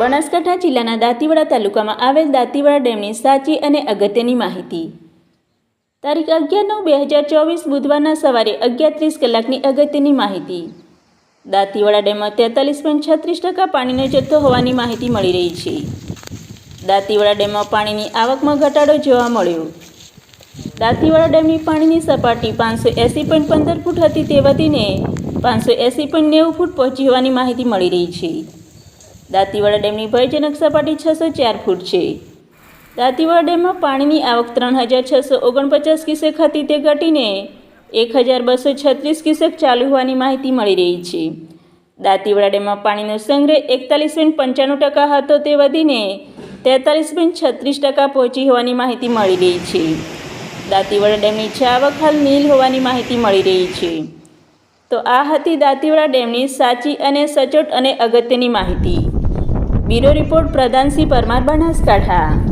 બનાસકાંઠા જિલ્લાના દાંતીવાડા તાલુકામાં આવેલ દાંતીવાડા ડેમની સાચી અને અગત્યની માહિતી. તારીખ 11/9/2024 બુધવારના સવારે 11:30 કલાકની અગત્યની માહિતી. દાંતીવાડા ડેમમાં 43.36% પાણીનો જથ્થો હોવાની માહિતી મળી રહી છે. દાંતીવાડા ડેમમાં પાણીની આવકમાં ઘટાડો જોવા મળ્યો. દાંતીવાડા ડેમની પાણીની સપાટી 580.15 ફૂટ હતી તે વધીને 580.90 ફૂટ પહોંચી હોવાની માહિતી મળી રહી છે. દાંતીવાડા ડેમની ભયજનક સપાટી 604 ફૂટ છે. દાંતીવાડા ડેમમાં પાણીની આવક 3649 ક્યુસેક હતી તે ઘટીને 1236 ક્યુસેક ચાલુ હોવાની માહિતી મળી રહી છે. દાંતીવાડા ડેમમાં પાણીનો સંગ્રહ 41.95% હતો તે વધીને 43.36% પહોંચી હોવાની માહિતી મળી રહી છે. દાંતીવાડા ડેમની આવક હાલ નીલ હોવાની માહિતી મળી રહી છે. તો આ હતી દાંતીવાડા ડેમની સાચી અને સચોટ અને અગત્યની માહિતી. Bureau report Pradhansinh Parmar, Banaskantha.